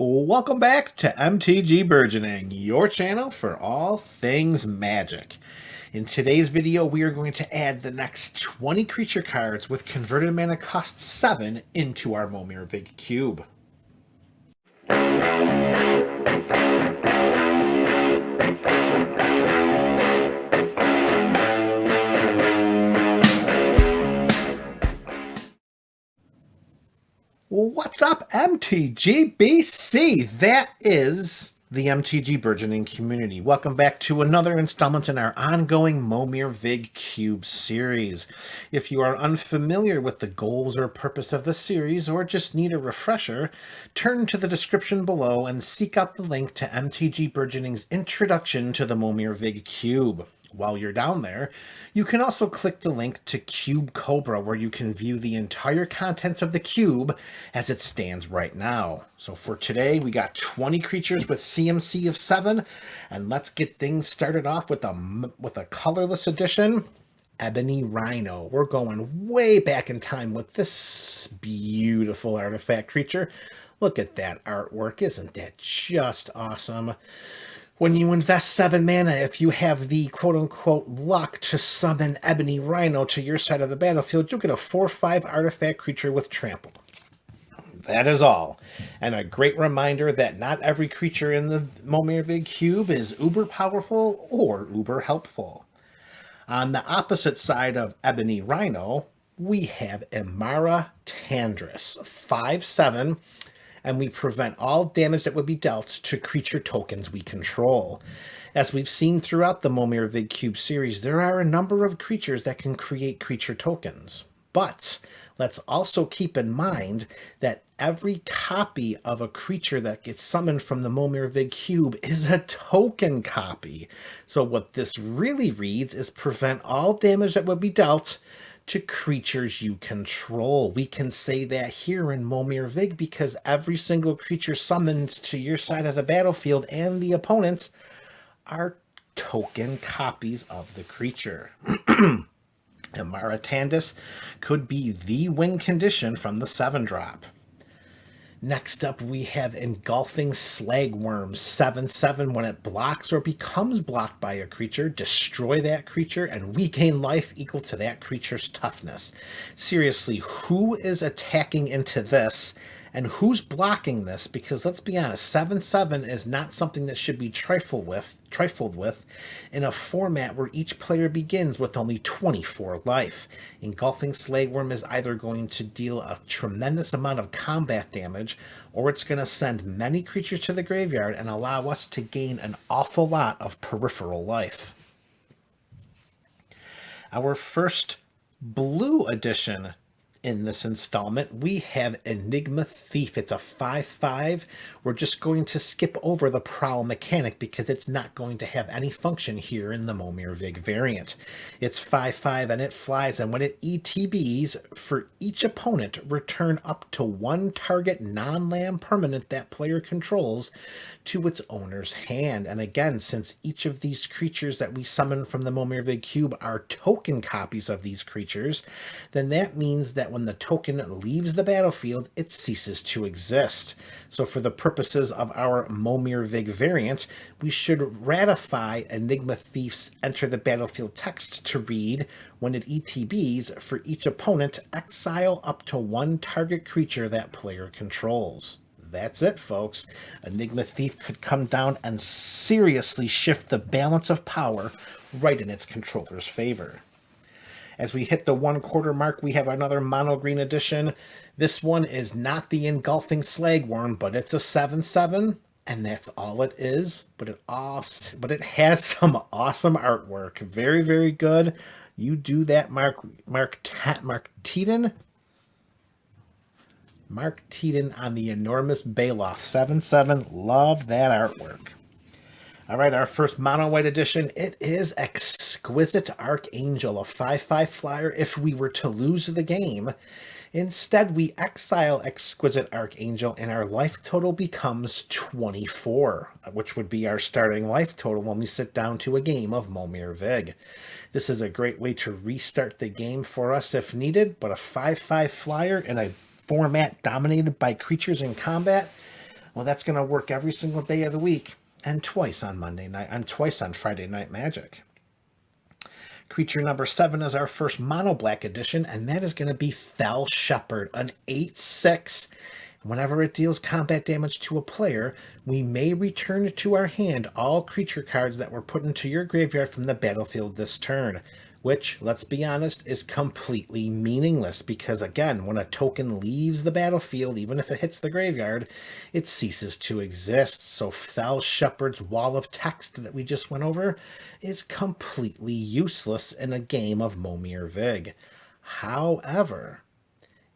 Welcome back to MTG Burgeoning, your channel for all things magic. In today's video, we are going to add the next 20 creature cards with converted mana cost 7 into our Momir Vig Cube. What's up, MTGBC? That is the MTG Burgeoning community. Welcome back to another installment in our ongoing Momir Vig Cube series. If you are unfamiliar with the goals or purpose of the series, or just need a refresher, turn to the description below and seek out the link to MTG Burgeoning's introduction to the Momir Vig Cube. While you're down there, you can also click the link to Cube Cobra, where you can view the entire contents of the cube as it stands right now. So for today, we got 20 creatures with CMC of 7, and let's get things started off with a colorless edition, Ebony Rhino. We're going way back in time with this beautiful artifact creature. Look at that artwork. Isn't that just awesome? When you invest 7 mana, if you have the quote-unquote luck to summon Ebony Rhino to your side of the battlefield, you'll get a 4/5 artifact creature with trample. That is all. And a great reminder that not every creature in the Momir Vig Cube is uber powerful or uber helpful. On the opposite side of Ebony Rhino, we have Imara Tandris, 5/7, and we prevent all damage that would be dealt to creature tokens we control. As we've seen throughout the Momir Vig Cube series, there are a number of creatures that can create creature tokens. But let's also keep in mind that every copy of a creature that gets summoned from the Momir Vig Cube is a token copy. So what this really reads is prevent all damage that would be dealt to creatures you control. We can say that here in Momir Vig because every single creature summoned to your side of the battlefield and the opponents are token copies of the creature. Imara Tandris could be the win condition from the 7-drop. Next up, we have Engulfing Slagworm, 7/7. When it blocks or becomes blocked by a creature, destroy that creature and regain life equal to that creature's toughness. Seriously, who is attacking into this and who's blocking this? Because let's be honest, 7/7 is not something that should be trifled with in a format where each player begins with only 24 life. Engulfing Slagworm is either going to deal a tremendous amount of combat damage, or it's going to send many creatures to the graveyard and allow us to gain an awful lot of peripheral life. Our first blue edition in this installment, we have Enigma Thief. It's a 5/5. We're just going to skip over the prowl mechanic because it's not going to have any function here in the Momir Vig variant. It's 5/5 and it flies, and when it ETBs, for each opponent, return up to 1 target non-land permanent that player controls to its owner's hand. And again, since each of these creatures that we summon from the Momir Vig Cube are token copies of these creatures, then that means that when the token leaves the battlefield, it ceases to exist. So for the purposes of our Momir Vig variant, we should ratify Enigma Thief's enter the battlefield text to read, when it ETBs, for each opponent, exile up to 1 target creature that player controls. That's it, folks. Enigma Thief could come down and seriously shift the balance of power right in its controller's favor. As we hit the 1/4 mark, we have another mono green edition. This one is not the Engulfing Slagworm, but it's a 7/7, and that's all it is. But it has some awesome artwork. Very, very good. You do that, Mark Teaton. Mark Teaton on the enormous Baloth, 7/7. Love that artwork. All right, our first mono white edition, it is Exquisite Archangel, a 5/5 flyer. If we were to lose the game, instead we exile Exquisite Archangel and our life total becomes 24, which would be our starting life total when we sit down to a game of Momir Vig. This is a great way to restart the game for us if needed, but a 5/5 flyer in a format dominated by creatures in combat, Well, that's going to work every single day of the week and twice on Monday night and twice on Friday Night Magic. Creature number 7 is our first mono black edition, and that is going to be Fell Shepherd, an 8/6. Whenever it deals combat damage to a player, we may return to our hand all creature cards that were put into your graveyard from the battlefield this turn, which, let's be honest, is completely meaningless because, again, when a token leaves the battlefield, even if it hits the graveyard, it ceases to exist. So Fell Shepherd's wall of text that we just went over is completely useless in a game of Momir Vig. However,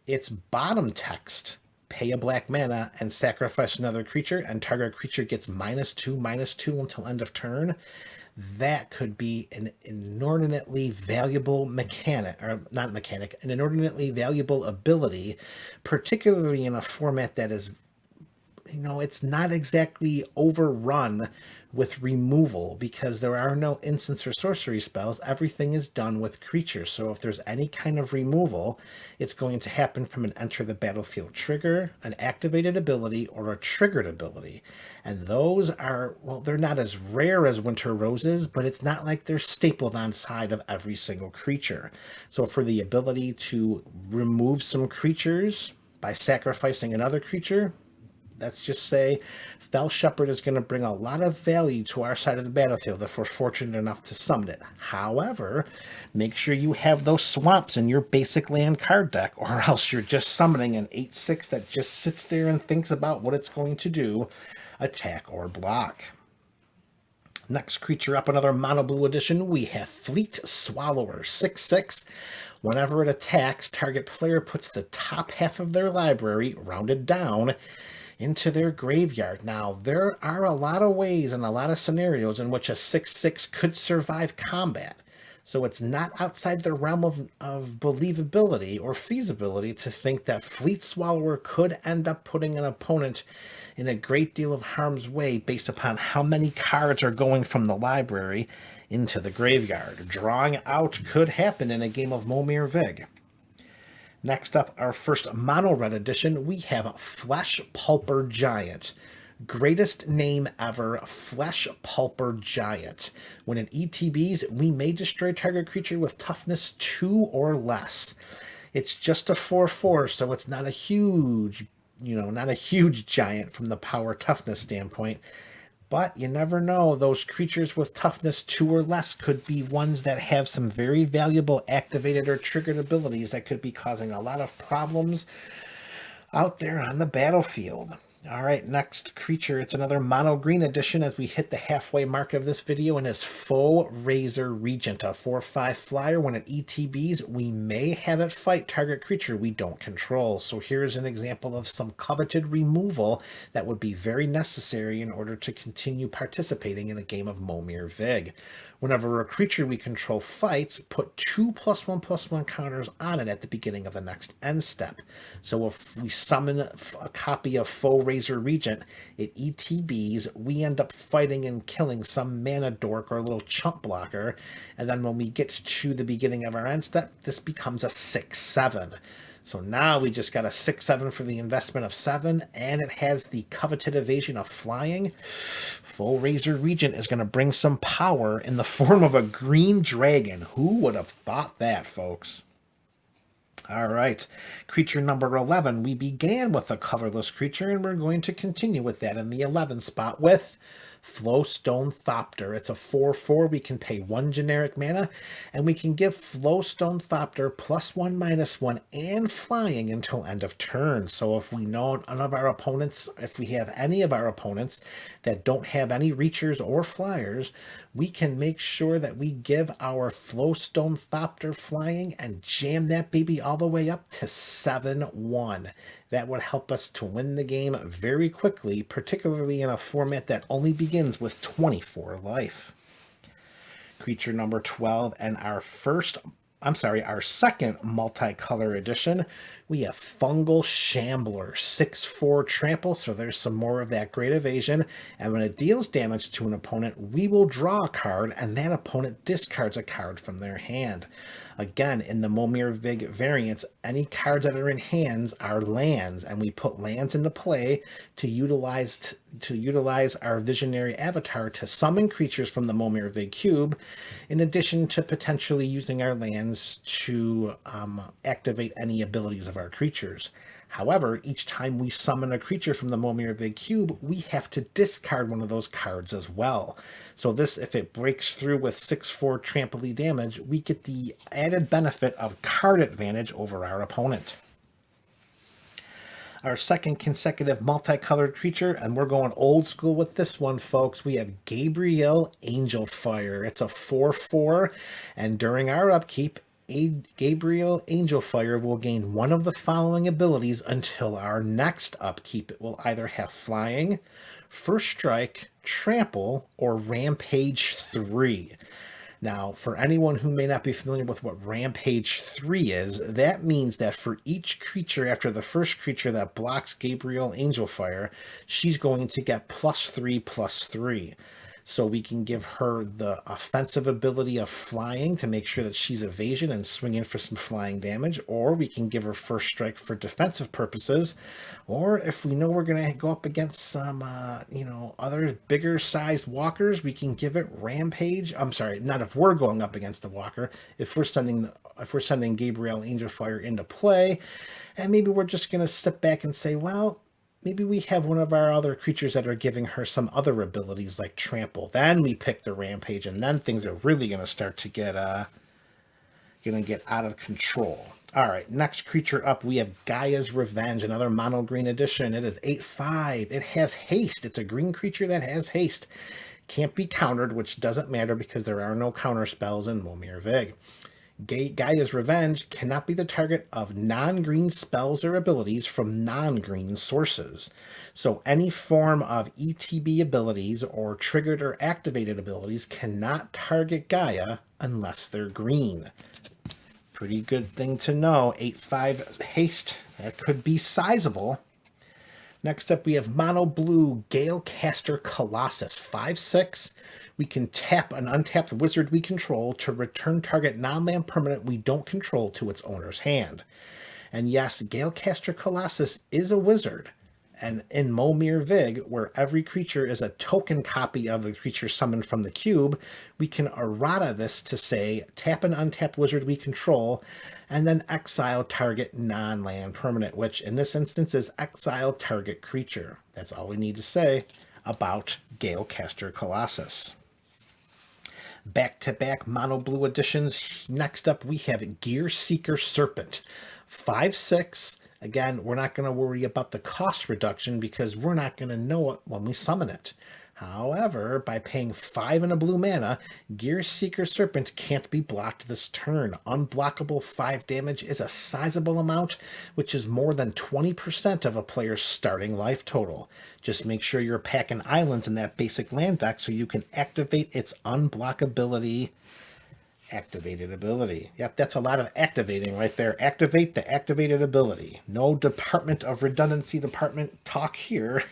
its bottom text, pay a black mana and sacrifice another creature, and target creature gets -2/-2 until end of turn, that could be an inordinately valuable mechanic, or not mechanic, an inordinately valuable ability, particularly in a format that is, it's not exactly overrun with removal because there are no instants or sorcery spells. Everything is done with creatures. So if there's any kind of removal, it's going to happen from an enter the battlefield trigger, an activated ability, or a triggered ability. And those are, well, they're not as rare as Winter Roses, but it's not like they're stapled on side of every single creature. So for the ability to remove some creatures by sacrificing another creature, let's just say Fell Shepherd is going to bring a lot of value to our side of the battlefield if we're fortunate enough to summon it. However, make sure you have those swamps in your basic land card deck, or else you're just summoning an 8/6 that just sits there and thinks about what it's going to do, attack or block. Next creature up, another mono blue edition, we have Fleet Swallower, 6/6. Whenever it attacks, target player puts the top half of their library, rounded down, into their graveyard. Now, there are a lot of ways and a lot of scenarios in which a 6/6 could survive combat. So it's not outside the realm of believability or feasibility to think that Fleet Swallower could end up putting an opponent in a great deal of harm's way based upon how many cards are going from the library into the graveyard. Drawing out could happen in a game of Momir Vig. Next up, our first mono red edition, we have Flesh Pulper Giant. Greatest name ever, Flesh Pulper Giant. When it ETBs, we may destroy target creature with toughness 2 or less. It's just a 4/4, so it's not a huge, not a huge giant from the power toughness standpoint. But you never know, those creatures with toughness 2 or less could be ones that have some very valuable activated or triggered abilities that could be causing a lot of problems out there on the battlefield. All right, next creature, it's another mono green edition as we hit the halfway mark of this video, and is Foe Razor Regent, a 4/5 flyer. When it ETBs, we may have it fight target creature we don't control. So here's an example of some coveted removal that would be very necessary in order to continue participating in a game of Momir Vig. Whenever a creature we control fights, put 2+1/+1 counters on it at the beginning of the next end step. So if we summon a copy of Foe Razor Regent, it ETBs, we end up fighting and killing some mana dork or little chump blocker, and then when we get to the beginning of our end step, this becomes a 6/7. So now we just got a 6/7 for the investment of 7, and it has the coveted evasion of flying. Foe Razor Regent is going to bring some power in the form of a green dragon. Who would have thought that, folks? All right, creature number 11. We began with a colorless creature, and we're going to continue with that in the 11 spot with Flowstone Thopter. It's a 4/4. We can pay 1 generic mana, and we can give Flowstone Thopter +1/-1 and flying until end of turn. So if we know none of our opponents, if we have any of our opponents that don't have any reachers or flyers, we can make sure that we give our Flowstone Thopter flying and jam that baby all the way up to 7/1. That would help us to win the game very quickly, particularly in a format that only begins with 24 life. Creature number 12, and our second multicolor edition, We have Fungal Shambler, 6/4 trample, so there's some more of that great evasion. And when it deals damage to an opponent, we will draw a card, and that opponent discards a card from their hand. Again, in the Momir Vig variants, any cards that are in hands are lands, and we put lands into play to utilize our Visionary Avatar to summon creatures from the Momir Vig Cube, in addition to potentially using our lands to activate any abilities of our creatures. However, each time we summon a creature from the Momir Vig Cube, we have to discard one of those cards as well. So this, if it breaks through with 6/4 trample damage, we get the added benefit of card advantage over our opponent. Our second consecutive multicolored creature, and we're going old school with this one, folks. We have Gabriel Angelfire. It's a 4/4, and during our upkeep, Gabriel Angelfire will gain one of the following abilities until our next upkeep. It will either have Flying, First Strike, Trample, or Rampage 3. Now, for anyone who may not be familiar with what Rampage 3 is, that means that for each creature after the first creature that blocks Gabriel Angelfire, she's going to get +3/+3. So we can give her the offensive ability of Flying to make sure that she's evasion and swing in for some flying damage, or we can give her First Strike for defensive purposes, or if we know we're going to go up against some, other bigger sized walkers, we can give it Rampage. I'm sorry, not if we're going up against a walker. If we're sending Gabriel Angelfire into play, and maybe we're just going to sit back and say, well, maybe we have one of our other creatures that are giving her some other abilities like Trample. Then we pick the Rampage, and then things are really going to start to get out of control. All right, next creature up, we have Gaia's Revenge, another mono green edition. It is 8/5. It has haste. It's a green creature that has haste. Can't be countered, which doesn't matter because there are no counter spells in Momir Vig. Gaia's Revenge cannot be the target of non-green spells or abilities from non-green sources. So any form of ETB abilities or triggered or activated abilities cannot target Gaia unless they're green. Pretty good thing to know. 8/5 haste. That could be sizable. Next up, we have Mono Blue Galecaster Colossus, 5/6. We can tap an untapped wizard we control to return target non-land permanent we don't control to its owner's hand. And yes, Galecaster Colossus is a wizard. And in Momir Vig, where every creature is a token copy of the creature summoned from the cube, we can errata this to say, tap an untapped wizard we control, and then exile target non-land permanent, which in this instance is exile target creature. That's all we need to say about Galecaster Colossus. Back-to-back mono blue editions. Next up, we have Gear Seeker Serpent, 5/6. Again, we're not going to worry about the cost reduction because we're not going to know it when we summon it. However, by paying 5 and a blue mana, Gear Seeker Serpent can't be blocked this turn. Unblockable 5 damage is a sizable amount, which is more than 20% of a player's starting life total. Just make sure you're packing islands in that basic land deck so you can activate its unblockability activated ability. Yep, that's a lot of activating right there. Activate the activated ability. No Department of Redundancy department talk here.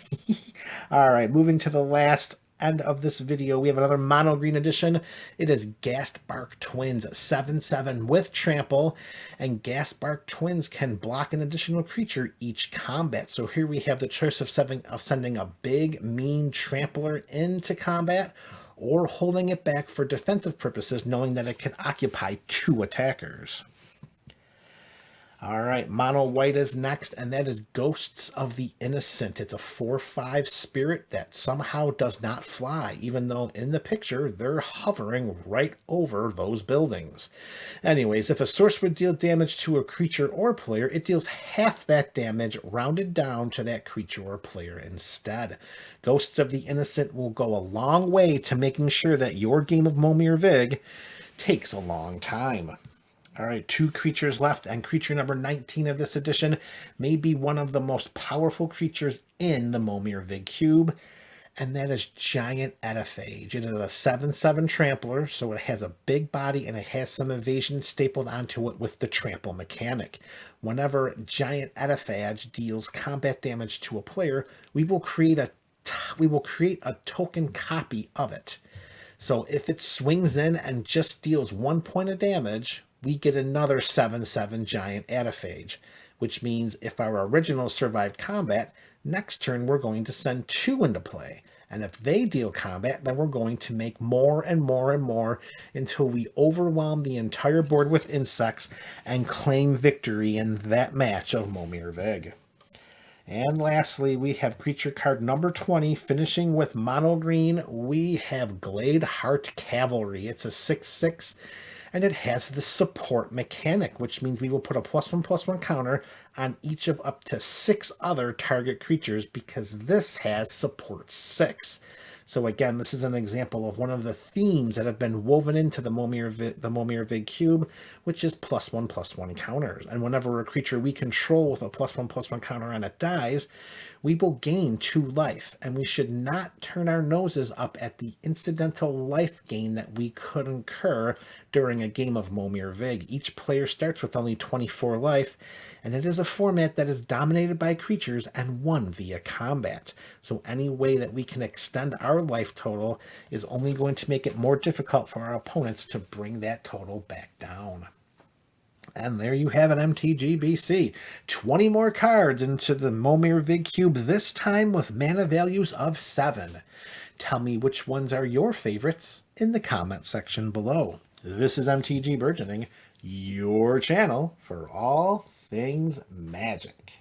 All right, moving to the last end of this video, we have another mono green edition. It is Ghastbark Twins, 7/7 with trample, and Ghastbark Twins can block an additional creature each combat. So here we have the choice of sending a big, mean trampler into combat, or holding it back for defensive purposes, knowing that it can occupy 2 attackers. All right, mono white is next, and that is Ghosts of the Innocent. It's a 4/5 spirit that somehow does not fly, even though in the picture they're hovering right over those buildings. Anyways, if a source would deal damage to a creature or player, it deals half that damage rounded down to that creature or player instead. Ghosts of the Innocent will go a long way to making sure that your game of Momir Vig takes a long time. All right, 2 creatures left, and creature number 19 of this edition may be one of the most powerful creatures in the Momir Vig Cube, and that is Giant Ediphage. It is a 7/7 trampler, so it has a big body and it has some evasion stapled onto it with the trample mechanic. Whenever Giant Ediphage deals combat damage to a player, we will create a token copy of it. So if it swings in and just deals 1 point of damage, we get another 7/7 Giant Ediphage, which means if our original survived combat, next turn we're going to send 2 into play. And if they deal combat, then we're going to make more and more and more until we overwhelm the entire board with insects and claim victory in that match of Momir Vig. And lastly, we have creature card number 20, finishing with mono green. We have Glade Heart Cavalry. It's a 6/6, and it has the support mechanic, which means we will put a +1/+1 counter on each of up to 6 other target creatures because this has support 6. So again, this is an example of one of the themes that have been woven into the Momir Vig Cube, which is +1/+1 counters. And whenever a creature we control with a +1/+1 counter on it dies, we will gain 2 life. And we should not turn our noses up at the incidental life gain that we could incur during a game of Momir Vig. Each player starts with only 24 life, and it is a format that is dominated by creatures and won via combat. So any way that we can extend our life total is only going to make it more difficult for our opponents to bring that total back down. And there you have it, MTG BC. 20 more cards into the Momir Vig Cube, this time with mana values of 7. Tell me which ones are your favorites in the comment section below. This is MTG Burgeoning, your channel for all things magic.